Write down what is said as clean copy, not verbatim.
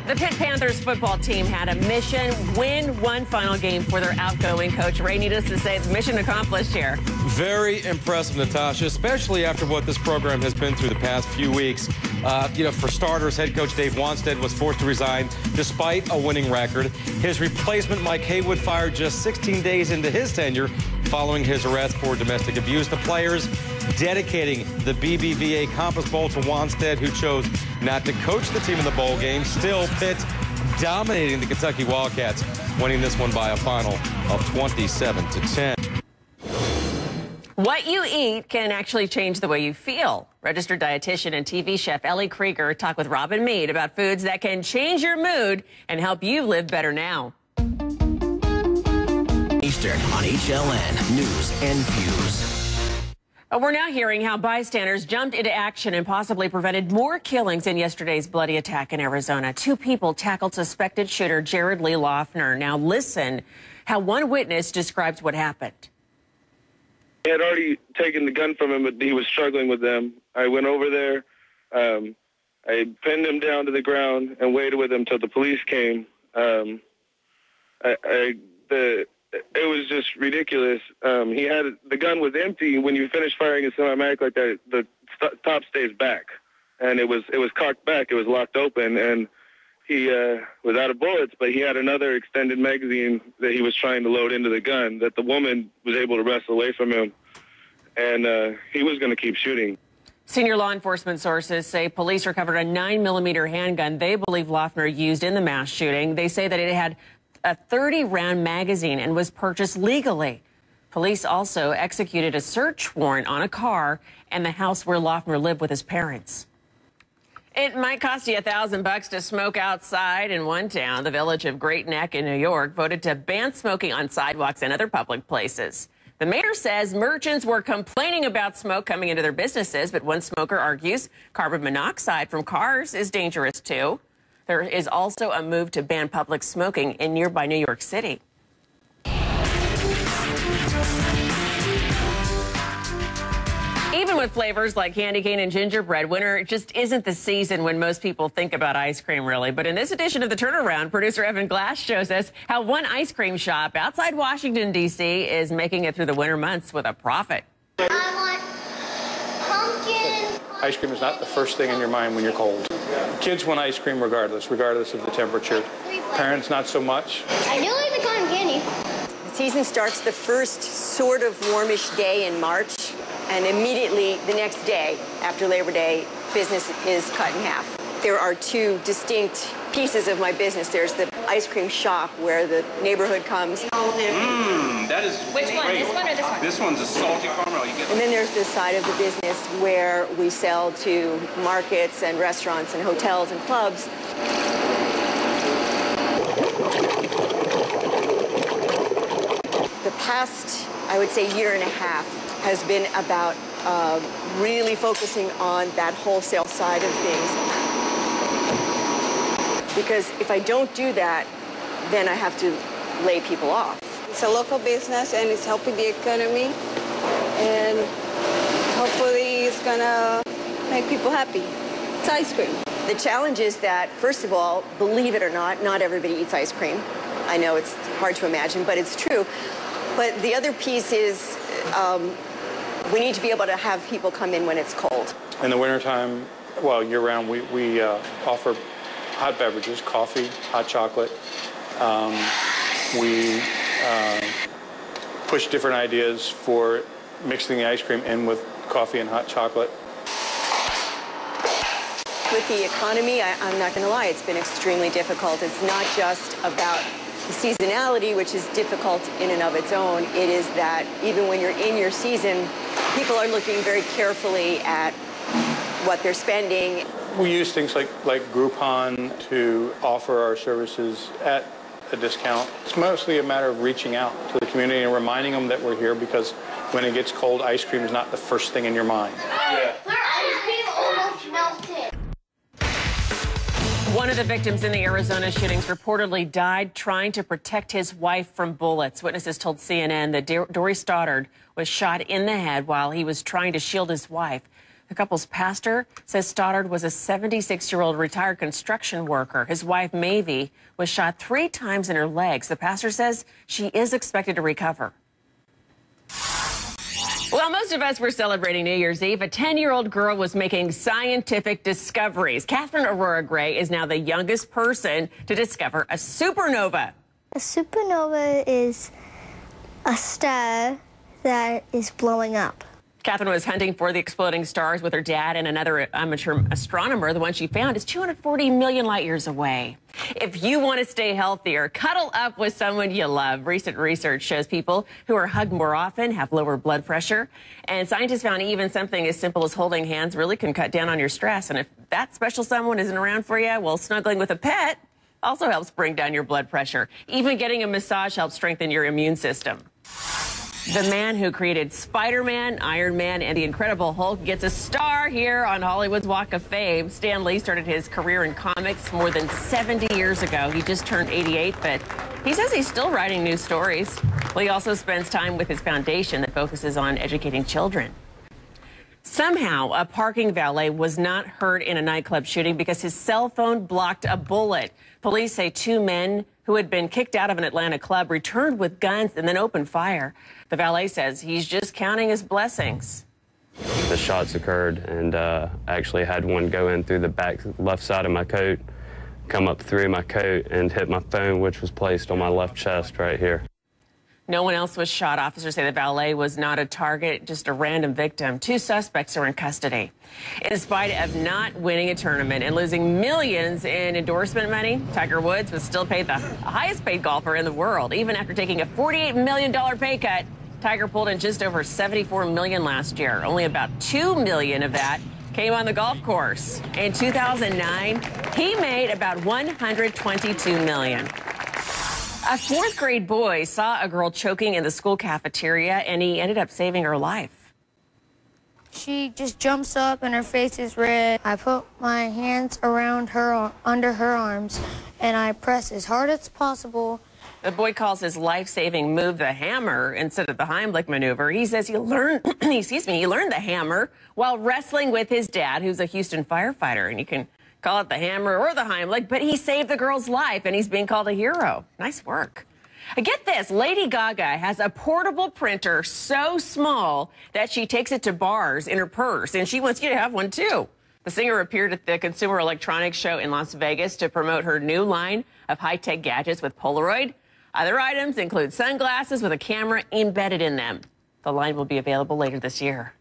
The Pitt Panthers football team had a mission: win one final game for their outgoing coach. Ray, needless to say, mission accomplished here. Very impressive, Natasha, especially after what this program has been through the past few weeks. For starters, head coach Dave Wanstead was forced to resign despite a winning record. His replacement, Mike Haywood, fired just 16 days into his tenure following his arrest for domestic abuse. The players dedicating the BBVA Compass Bowl to Wanstead, who chose not to coach the team in the bowl game. Still, Pitt dominating the Kentucky Wildcats, winning this one by a final of 27-10. What you eat can actually change the way you feel. Registered dietitian and TV chef Ellie Krieger talked with Robin Mead about foods that can change your mood and help you live better now. Eastern on HLN News and Views. We're now hearing how bystanders jumped into action and possibly prevented more killings in yesterday's bloody attack in Arizona. 2 people tackled suspected shooter Jared Lee Loeffner. Now listen how one witness describes what happened. He had already taken the gun from him, but he was struggling with them. I went over there. I pinned him down to the ground and waited with him till the police came. It was just ridiculous. The gun was empty. When you finish firing a semi-automatic like that, the top stays back, and it was cocked back. It was locked open, and he was out of bullets, but he had another extended magazine that he was trying to load into the gun that the woman was able to wrestle away from him, and he was going to keep shooting. Senior law enforcement sources say police recovered a 9mm handgun they believe Loeffner used in the mass shooting. They say that it had a 30-round magazine and was purchased legally. Police also executed a search warrant on a car and the house where Loeffner lived with his parents. It might cost you $1,000 to smoke outside in one town. The village of Great Neck in New York voted to ban smoking on sidewalks and other public places. The mayor says merchants were complaining about smoke coming into their businesses, but one smoker argues carbon monoxide from cars is dangerous too. There is also a move to ban public smoking in nearby New York City. Even with flavors like candy cane and gingerbread, winter just isn't the season when most people think about ice cream, really. But in this edition of The Turnaround, producer Evan Glass shows us how one ice cream shop outside Washington, D.C. is making it through the winter months with a profit. I want pumpkin. Ice cream is not the first thing in your mind when you're cold. Kids want ice cream regardless of the temperature. Parents, not so much. I do like the cotton candy. The season starts the first sort of warmish day in March. And immediately the next day, after Labor Day, business is cut in half. There are 2 distinct pieces of my business. There's the ice cream shop where the neighborhood comes. That is Which one? great. This one or this one? This one's a salty caramel. And then there's this side of the business where we sell to markets and restaurants and hotels and clubs. The past, I would say, year and a half has been about really focusing on that wholesale side of things. Because if I don't do that, then I have to lay people off. It's a local business and it's helping the economy, and hopefully it's gonna make people happy. It's ice cream. The challenge is that, first of all, believe it or not everybody eats ice cream. I know it's hard to imagine, but it's true. But the other piece is we need to be able to have people come in when it's cold. In the wintertime, well, year-round, we offer hot beverages, coffee, hot chocolate. We push different ideas for mixing the ice cream in with coffee and hot chocolate. With the economy, I'm not going to lie, it's been extremely difficult. It's not just about the seasonality, which is difficult in and of its own. It is that even when you're in your season, people are looking very carefully at what they're spending. We use things like Groupon to offer our services at a discount. It's mostly a matter of reaching out to the community and reminding them that we're here, because when it gets cold, ice cream is not the first thing in your mind. Their ice cream almost melted. One of the victims in the Arizona shootings reportedly died trying to protect his wife from bullets. Witnesses told CNN that Dory Stoddard was shot in the head while he was trying to shield his wife. The couple's pastor says Stoddard was a 76-year-old retired construction worker. His wife, Mavie, was shot 3 times in her legs. The pastor says she is expected to recover. Well, most of us were celebrating New Year's Eve. A 10-year-old girl was making scientific discoveries. Catherine Aurora Gray is now the youngest person to discover a supernova. A supernova is a star that is blowing up. Catherine was hunting for the exploding stars with her dad and another amateur astronomer. The one she found is 240 million light years away. If you want to stay healthier, cuddle up with someone you love. Recent research shows people who are hugged more often have lower blood pressure. And scientists found even something as simple as holding hands really can cut down on your stress. And if that special someone isn't around for you, well, snuggling with a pet also helps bring down your blood pressure. Even getting a massage helps strengthen your immune system. The man who created Spider-Man, Iron Man, and the Incredible Hulk gets a star here on Hollywood's Walk of Fame. Stan Lee started his career in comics more than 70 years ago. He just turned 88, but he says he's still writing new stories. Lee also spends time with his foundation that focuses on educating children. Somehow, a parking valet was not hurt in a nightclub shooting because his cell phone blocked a bullet. Police say 2 men who had been kicked out of an Atlanta club returned with guns and then opened fire. The valet says he's just counting his blessings. The shots occurred, and I actually had one go in through the back left side of my coat, come up through my coat, and hit my phone, which was placed on my left chest right here. No one else was shot. Officers say the valet was not a target, just a random victim. 2 suspects are in custody. In spite of not winning a tournament and losing millions in endorsement money, Tiger Woods was still paid the highest paid golfer in the world. Even after taking a $48 million pay cut, Tiger pulled in just over $74 million last year. Only about $2 million of that came on the golf course. In 2009, he made about $122 million. A 4th grade boy saw a girl choking in the school cafeteria, and he ended up saving her life. She just jumps up and her face is red. I put my hands around her, under her arms, and I press as hard as possible. The boy calls his life-saving move the hammer instead of the Heimlich maneuver. He says he learned, he learned the hammer while wrestling with his dad, who's a Houston firefighter, and you can call it the hammer or the Heimlich, but he saved the girl's life, and he's being called a hero. Nice work. Get this, Lady Gaga has a portable printer so small that she takes it to bars in her purse, and she wants you to have one, too. The singer appeared at the Consumer Electronics Show in Las Vegas to promote her new line of high-tech gadgets with Polaroid. Other items include sunglasses with a camera embedded in them. The line will be available later this year.